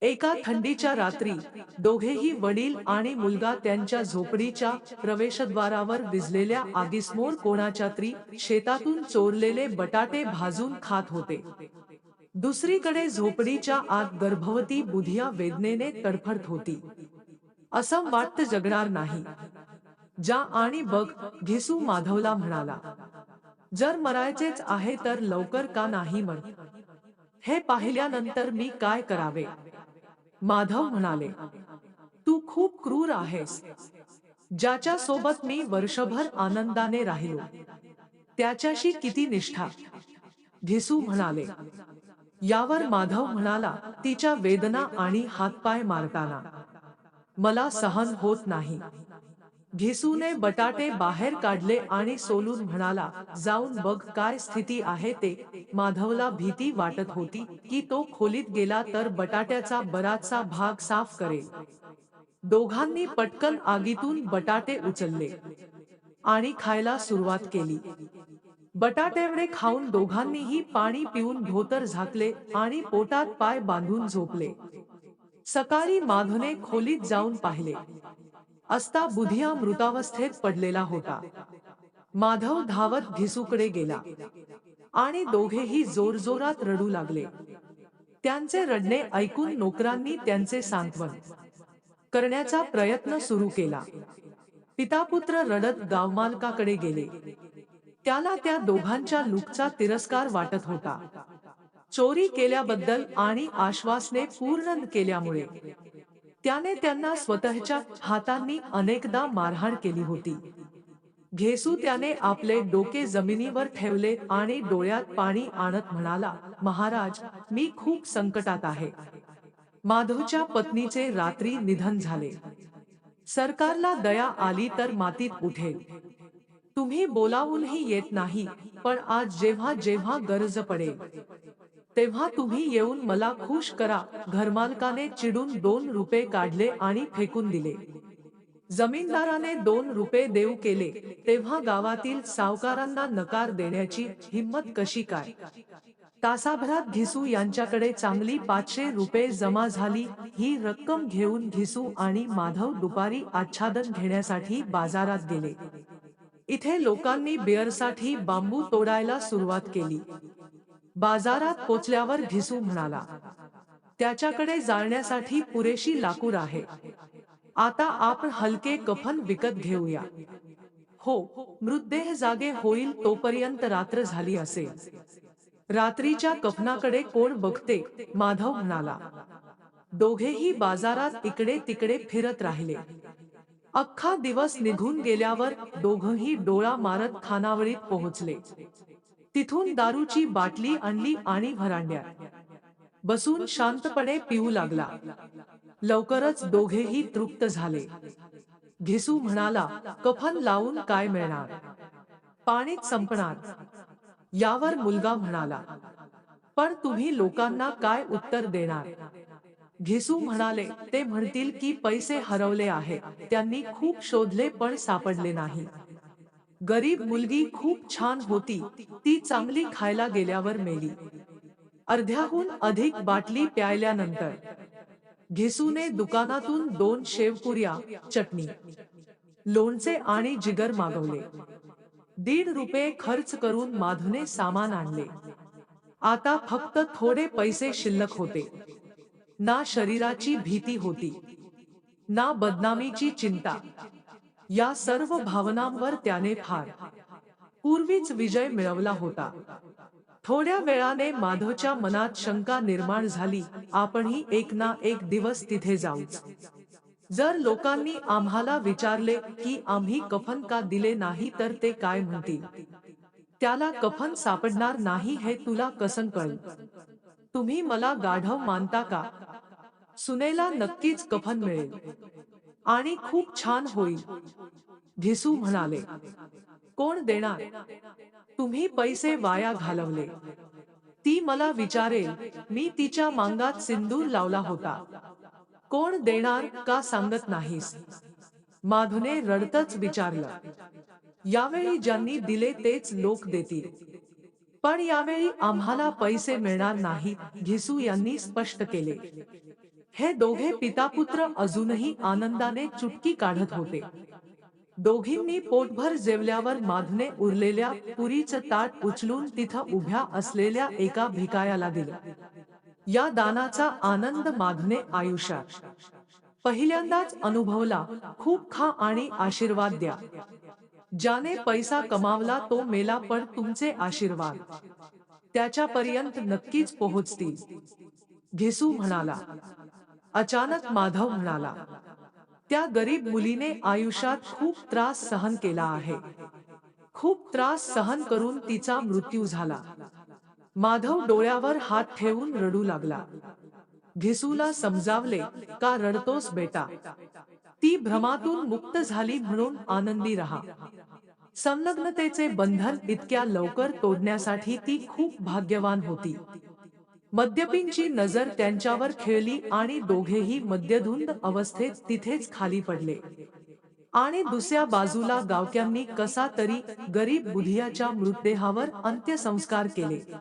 एका थंडीच्या रात्री दोघेही वडील आणि मुलगा त्यांच्या झोपडीच्या प्रवेशद्वारावर विझलेल्या आगीसमोर कोणाच्या तरी शेतातून चोरलेले बटाटे भाजून खात होते. दुसरीकडे झोपडीच्या आत गर्भवती बुधिया वेदनेने तडफडत होती. असं वाटतं जगणार नाही. जा आणि बघ, घेसू माधवला म्हणाला. जर मरायचेच आहे तर लवकर का नाही मर? हे पाहिल्यानंतर मी काय करावे? माधव म्हणाले. तू खूप क्रूर आहेस. ज्याच्या सोबत मी वर्षभर आनंदाने राहिलो, त्याच्याशी किती निष्ठा. भिसू म्हणाले. यावर माधव म्हणाला, तिच्या वेदना आणि हातपाय मारताना मला सहन होत नाही. घिसूने बटाटे बाहेर काढले आणि सोलून म्हणाला, जाऊन बघ काय स्थिती आहे ते. माधवला भीती वाटत होती की तो खोलीत गेला तर बटाट्याचा बराचसा भाग साफ करेल. दोघांनी पटकन आगीतून बटाटे उचलले आणि खायला सुरुवात केली. बटाटेवडे खाऊन दोघांनीही पाणी पिऊन धोतर झाकले आणि पोटात पाय बांधून झोपले. सकाळी माधवने खोलीत जाऊन पाहिले असता बुधिया मृतावस्थेत पडलेला होता. माधव धावत घिसूकडे गेला आणि दोघेही जोरजोरात रडू लागले. त्यांचे रडणे ऐकून नोकरांनी त्यांचे सांत्वन करण्याचा प्रयत्न सुरू केला. पितापुत्र रडत गावमालकाकडे गेले. त्याला त्या दोघांच्या लुकचा तिरस्कार वाटत होता. चोरी केल्याबद्दल आणि आश्वासने पूर्ण न केल्यामुळे त्याने त्यांना स्वतःच्या हातांनी अनेकदा मारहाण केली होती. घेसू त्याने आपले डोके जमिनीवर ठेवले आणि डोळ्यात पाणी आणत म्हणाला, महाराज, मी खूप संकटात आहे. माधवच्या पत्नीचे रात्री निधन झाले. सरकारला दया आली तर मातीत उठेल. तुम्ही बोलावूनही येत नाही, पण आज जेव्हा जेव्हा गरज पडेल तेव्हा तुम्ही येऊन मला खुश करा. घरमालकाने चिडून 2 रुपये काढले आणि फेकून दिले. जमीनदाराने 2 रुपये देऊ केले तेव्हा गावातील सावकारांना नकार देण्याची हिम्मत कशी काय? तासाभरात घिसू यांच्याकडे चांगली 500 रुपये जमा झाली. ही रक्कम घेऊन घिसू आणि माधव दुपारी आच्छादन घेण्यासाठी बाजारात गेले. इथे लोकांनी बिअरसाठी बांबू तोडायला सुरुवात केली. बाजारात पोचल्यावर घिसू म्हणाला, त्याच्याकडे जाळण्यासाठी पुरेशी लाकूड आहे. आता आपण हलके कफन विकत घेऊया. हो, मृतदेह जागे होईल तोपर्यंत रात्र झाली असेल. रात्रीच्या कफनाकडे कोण बघते? माधव म्हणाला. दोघेही बाजारात इकडे तिकडे फिरत राहिले. अख्खा दिवस निघून गेल्यावर दोघंही डोळा मारत खानावळीत पोहोचले. तिथून दारूची बाटली आणली आणि व्हरांड्यात बसून शांतपणे पिऊ लागला. लवकरच दोघेही तृप्त झाले. घिसू म्हणाला, कफन लावून काय मिळणार? पाणीच संपणार. यावर मुलगा म्हणाला, पण तुम्ही लोकांना काय उत्तर देणार? घिसू म्हणाले, ते म्हणतील की पैसे हरवले आहेत. त्यांनी खूप शोधले पण सापडले नाही. गरीब मुलगी खूप छान होती, ती चांगली खायला गेल्यावर मेली. अर्ध्याहून अधिक बाटली प्यायल्यानंतर घिसूने दुकानातून 2 शेवपुऱ्या, चटणी, लोणचे आणि जिगर मागवले. 1.5 रुपये खर्च करून माधवने सामान आणले. आता फक्त थोडे पैसे शिल्लक होते. ना शरीराची भीती होती, ना बदनामीची चिंता. या सर्व भावनांवर त्याने फार पूर्वीच विजय मिळवला होता. थोड्या वेळाने माधवच्या मनात शंका निर्माण झाली, आपणही एक ना एक दिवस तिथे जाऊच. जर लोकांनी आम्हाला विचारले की आम्ही कफन का दिले नाही तर ते काय म्हणतील? त्याला कफन सापडणार नाही हे तुला कसं कळलं? तुम्ही मला गाढव मानता का? सुनेला नक्कीच कफन मिळेल आणि खूप छान होईल. घिसू म्हणाले, कोण देणार? तुम्ही पैसे वाया घालवले. ती मला विचारेल, मी तिच्या मांगात सिंदूर लावला होता. कोण देणार का सांगत नाहीस? माधवने रडतच विचारलं. यावेळी ज्यांनी दिले तेच लोक देतील. पण यावेळी आम्हाला पैसे मिळणार नाहीत, घिसू यांनी स्पष्ट केले. हे दोघे पितापुत्र अजूनही आनंदाने चुटकी काढत होते. दोघींनी पोटभर जेवल्यावर माधने उरलेल्या पुरीचं ताट उचलून तिथं उभ्या असलेल्या एका भिकायाला दिलं. या दानाचा आनंद माधने आयुष्यात पहिल्यांदाच अनुभवला. खूप खा आणि आशीर्वाद द्या. ज्याने पैसा कमावला तो मेला, पण तुमचे आशीर्वाद त्याच्यापर्यंत नक्कीच पोहोचतील. घेसू म्हणाला. अचानक माधव म्हणाला, त्या गरीब मुलीने आयुष्यात खूप त्रास सहन केला आहे. खूप त्रास सहन करून तिचा मृत्यू झाला. माधव डोळ्यावर हात ठेवून रडू लागला. घेसूला समजावले, का रडतोस बेटा? ती भ्रमातून मुक्त झाली म्हणून आनंदी रहा. संलग्नतेचे बंधन इतक्या लवकर तोडण्यासाठी ती खूप भाग्यवान होती. मद्यपींची नजर त्यांच्यावर खेळली आणि दोघेही मद्यधुंद अवस्थेत तिथेच खाली पडले. आणि दुसऱ्या बाजूला गावक्यांनी कसा तरी गरीब बुधियाच्या मृतदेहावर अंत्यसंस्कार केले.